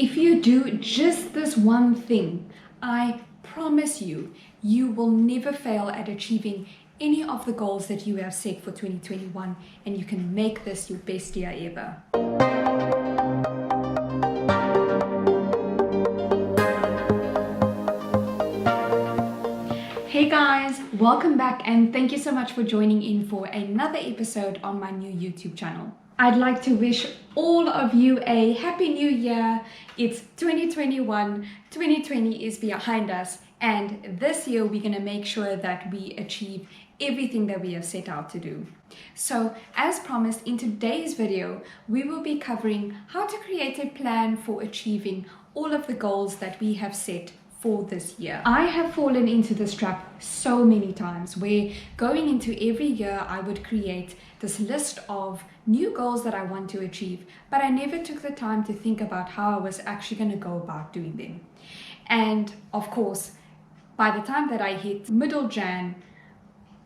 If you do just this one thing, I promise you, you will never fail at achieving any of the goals that you have set for 2021, and you can make this your best year ever. Hey guys, welcome back and thank you so much for joining in for another episode on my new YouTube channel. I'd like to wish all of you a happy new year. It's 2021, 2020 is behind us, and this year we're gonna make sure that we achieve everything that we have set out to do. So as promised, in today's video, we will be covering how to create a plan for achieving all of the goals that we have set for this year. I have fallen into this trap so many times where going into every year I would create this list of new goals that I want to achieve, but I never took the time to think about how I was actually going to go about doing them. And of course, by the time that I hit middle Jan,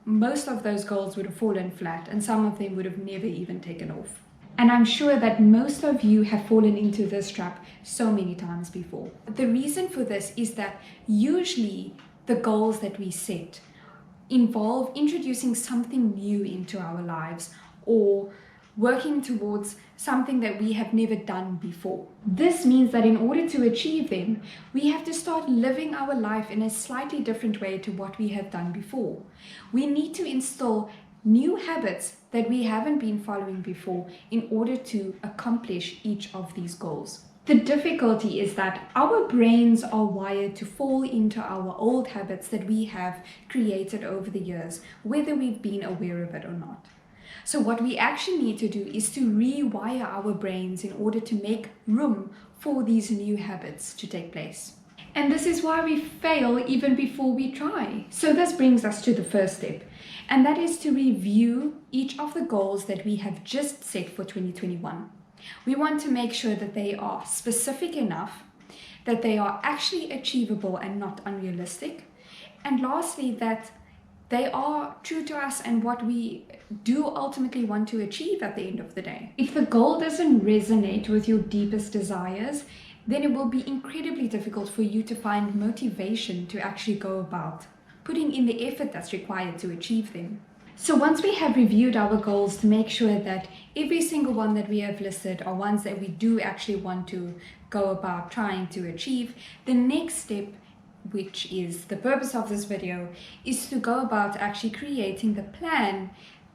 most of those goals would have fallen flat and some of them would have never even taken off. And I'm sure that most of you have fallen into this trap so many times before. The reason for this is that usually the goals that we set involve introducing something new into our lives or working towards something that we have never done before. This means that in order to achieve them, we have to start living our life in a slightly different way to what we have done before. We need to instill new habits that we haven't been following before in order to accomplish each of these goals. The difficulty is that our brains are wired to fall into our old habits that we have created over the years, whether we've been aware of it or not. So what we actually need to do is to rewire our brains in order to make room for these new habits to take place. And this is why we fail even before we try. So this brings us to the first step, and that is to review each of the goals that we have just set for 2021. We want to make sure that they are specific enough, that they are actually achievable and not unrealistic, and lastly, that they are true to us and what we do ultimately want to achieve at the end of the day. If the goal doesn't resonate with your deepest desires, then it will be incredibly difficult for you to find motivation to actually go about putting in the effort that's required to achieve them. So once we have reviewed our goals to make sure that every single one that we have listed are ones that we do actually want to go about trying to achieve, the next step, which is the purpose of this video, is to go about actually creating the plan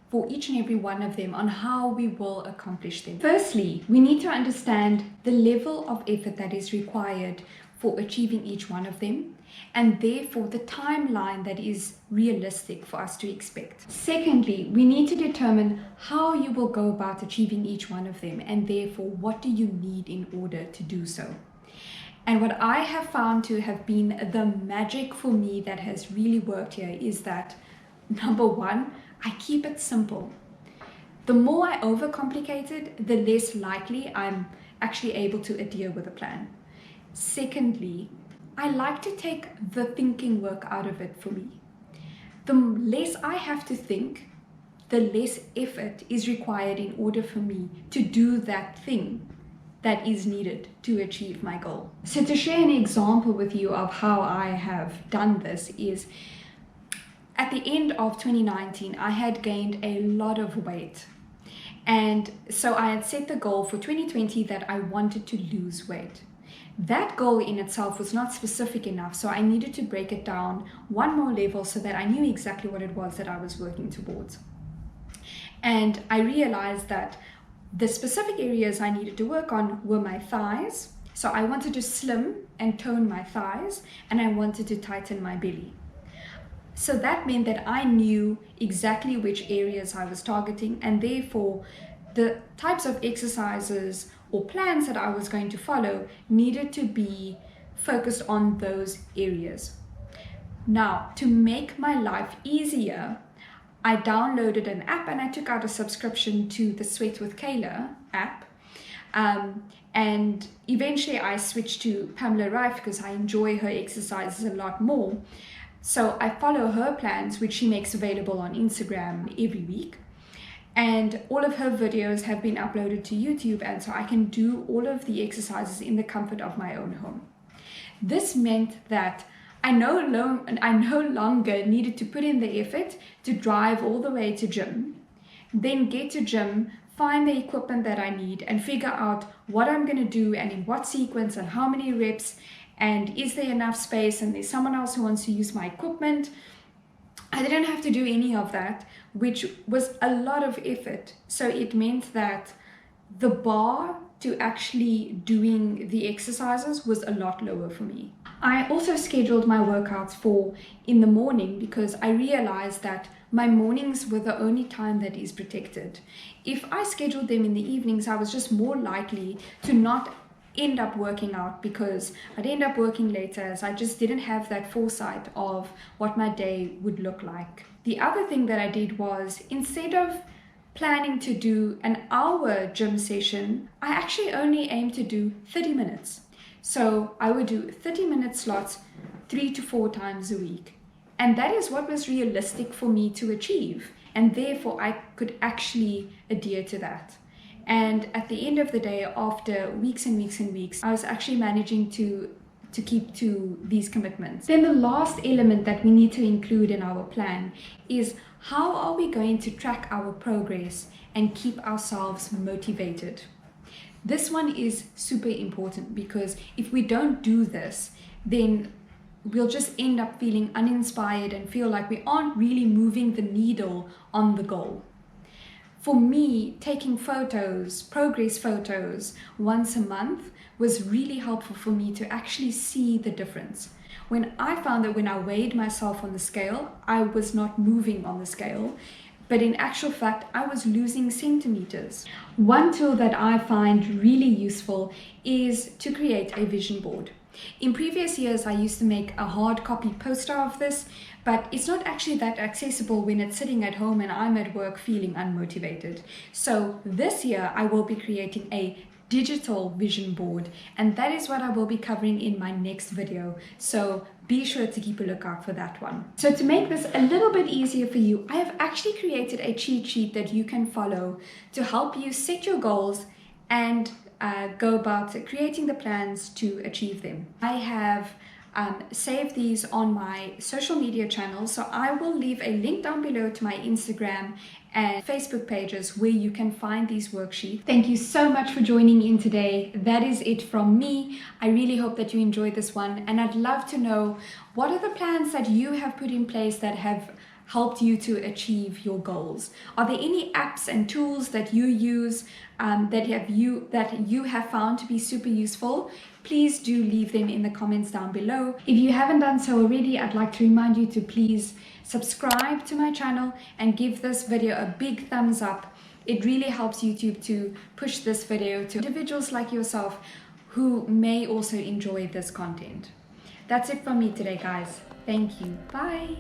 for each and every one of them on how we will accomplish them. Firstly, we need to understand the level of effort that is required for achieving each one of them, and therefore the timeline that is realistic for us to expect. Secondly, we need to determine how you will go about achieving each one of them, and therefore what do you need in order to do so. And what I have found to have been the magic for me that has really worked here is that, number one, I keep it simple. The more I overcomplicate it, the less likely I'm actually able to adhere with a plan. Secondly, I like to take the thinking work out of it for me. The less I have to think, the less effort is required in order for me to do that thing that is needed to achieve my goal. So to share an example with you of how I have done this is, at the end of 2019, I had gained a lot of weight. And so I had set the goal for 2020 that I wanted to lose weight. That goal in itself was not specific enough, so I needed to break it down one more level so that I knew exactly what it was that I was working towards. And I realized that the specific areas I needed to work on were my thighs. So I wanted to slim and tone my thighs, and I wanted to tighten my belly. So that meant that I knew exactly which areas I was targeting, and therefore the types of exercises or plans that I was going to follow needed to be focused on those areas. Now, to make my life easier, I downloaded an app and I took out a subscription to the Sweat with Kayla app. And eventually I switched to Pamela Rife because I enjoy her exercises a lot more. So I follow her plans, which she makes available on Instagram every week. and all of her videos have been uploaded to YouTube, and so I can do all of the exercises in the comfort of my own home. This meant that I no longer needed to put in the effort to drive all the way to gym, then get to gym, find the equipment that I need, and figure out what I'm going to do and in what sequence and how many reps, and is there enough space, and there's someone else who wants to use my equipment. I didn't have to do any of that, which was a lot of effort. So it meant that the bar to actually doing the exercises was a lot lower for me. I also scheduled my workouts for in the morning because I realized that my mornings were the only time that is protected. If I scheduled them in the evenings, I was just more likely to not end up working out because I'd end up working later, as I just didn't have that foresight of what my day would look like. The other thing that I did was, instead of planning to do an hour gym session, I actually only aimed to do 30 minutes. So I would do 30-minute slots 3 to 4 times a week. And that is what was realistic for me to achieve. And therefore I could actually adhere to that. And at the end of the day, after weeks and weeks and weeks, I was actually managing to keep to these commitments. Then the last element that we need to include in our plan is, how are we going to track our progress and keep ourselves motivated? This one is super important, because if we don't do this, then we'll just end up feeling uninspired and feel like we aren't really moving the needle on the goal. For me, taking photos, progress photos, once a month was really helpful for me to actually see the difference. When I found that when I weighed myself on the scale, I was not moving on the scale, but in actual fact, I was losing centimeters. One tool that I find really useful is to create a vision board. In previous years, I used to make a hard copy poster of this, but it's not actually that accessible when it's sitting at home and I'm at work feeling unmotivated. So this year, I will be creating a digital vision board, and that is what I will be covering in my next video. So be sure to keep a lookout for that one. So to make this a little bit easier for you, I have actually created a cheat sheet that you can follow to help you set your goals and go about creating the plans to achieve them. I have saved these on my social media channels, so I will leave a link down below to my Instagram and Facebook pages where you can find these worksheets. Thank you so much for joining in today. That is it from me. I really hope that you enjoyed this one, and I'd love to know, what are the plans that you have put in place that have helped you to achieve your goals? Are there any apps and tools that you use that you have found to be super useful? Please do leave them in the comments down below. If you haven't done so already, I'd like to remind you to please subscribe to my channel and give this video a big thumbs up. It really helps YouTube to push this video to individuals like yourself who may also enjoy this content. That's it from me today, guys. Thank you. Bye.